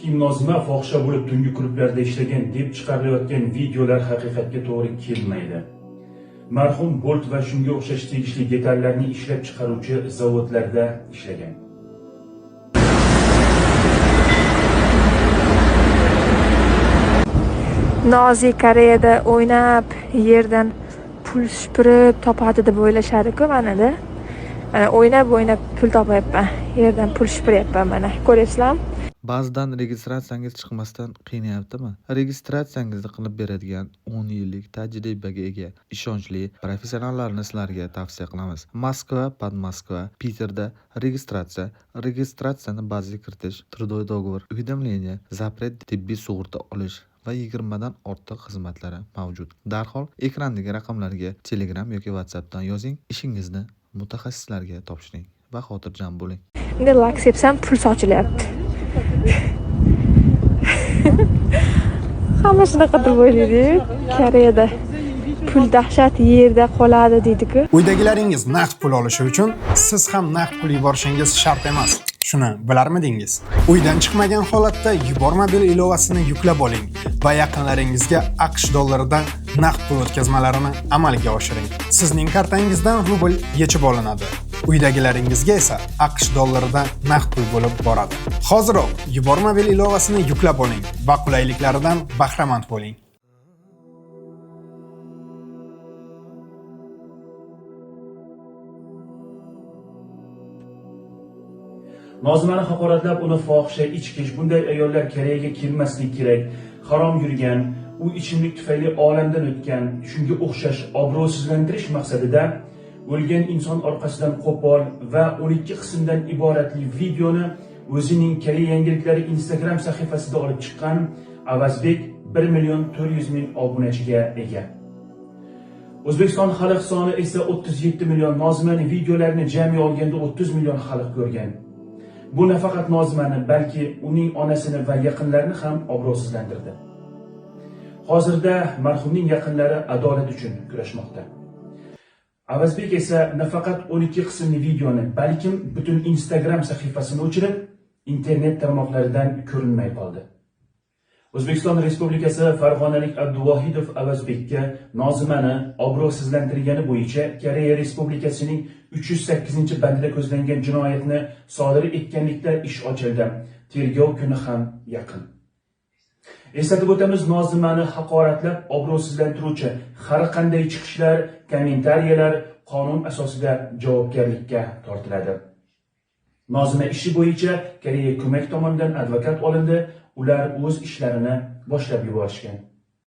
Kim Nozima fohisha bo'lib tungi klublarda ishlagan deb chiqarilayotgan videolar haqiqatga to'g'ri kelmaydi. Marhum Bolt va shunga o'xshash tegishli detallarni ishlab chiqaruvchi zavodlarda ishlagan. Nozik Koreyada o'ynab yerdan pul supurib topadi deb o'ylashadi-ku manada. O'ynab pul topayapman. Yerdan pul supuryapman mana. Ko'ryapsizlarmi? Ba'zidan registratsiyangiz chiqmasdan qiynayaptimi? Registratsiyangizni qilib beradigan 10 yillik tajribaga ega ishonchli professionallarni sizlarga tavsiya qilamiz. Moskva, Podmoskva, Piterda registratsiyani bazaga kiritish, трудовой договор, уведомление, запрет, tibbiy sug'urta olish va 20 dan ortiq xizmatlari mavjud. Darhol ekrandagi raqamlarga Telegram yoki WhatsAppdan yozing, ishingizni mutaxassislarga topshiring va xotirjam bo'ling. Endi lak sepsam pul sochilyapti. Hamma shunaqa deb o'ylaydi. Koreyada pul dahshat yerda qoladi deydi-ku. Uydagilaringiz naqd pul olishi uchun siz ham naqd pul yuborishingiz shart emas. Shuni bilarmidingiz? Uydan chiqmagan holatda Yubormobil ilovasini yuklab oling va yaqinlaringizga AQSh dollaridan naqd pul o'tkazmalarini amalga oshiring. Sizning kartangizdan rubl yechib olinadi. Uydagilaringizga esa AQSh dollaridan naqd pul bo'lib boradi. Hoziroq Yubormobil ilovasini yuklab oling va qulayliklaridan bahramand bo'ling. Nozimani haqoratlab, uni fohisha ichkish, bunday ayollar Koreyaga kelmaslik kerak, harom yurgan, u ichimlik tufayli olamdan o'tgan, shunga o'xshash obro'sizlantirish maqsadida o'lgan inson orqasidan qo'pol va 12 qismdan iboratli videoni o'zining Koreya yangiliklari Instagram sahifasida olib chiqqan Avazbek 1.400.000 obunachiga ega. O'zbekiston xalq soni esa 37 million. Nozimaning videolarini jami olganda 30 million xalq ko'rgan. Bu nafaqat Nozimani, balki uning onasini va yaqinlarini ham obro'sizlantirdi. Hozirda marhumning yaqinlari adolat uchun kurashmoqda. Avazbek esa nafaqat 12 qismli videoni, balkim butun Instagram sahifasini o'chirib, internet tarmoqlaridan ko'rinmay qoldi. O'zbekiston Respublikasi Farg'onalik Abduvohidov Avazbekka Nozimani obro'sizlantirgani bo'yicha Koreya Respublikasining 308-bandida ko'zlangan jinoyatni sodir etganlikda ish ochildi. Tergov kuni ham yaqin. Eslatib o'tamiz, Nozimani haqoratlab obro'sizlantiruvchi har qanday chiqishlar, kommentariyalar qonun asosida javobgarlikka tortiladi. Nozima ishi bo'yicha Koreya ko'mak tomonidan advokat olindi. Ular o'z ishlarini boshlab yuborishgan.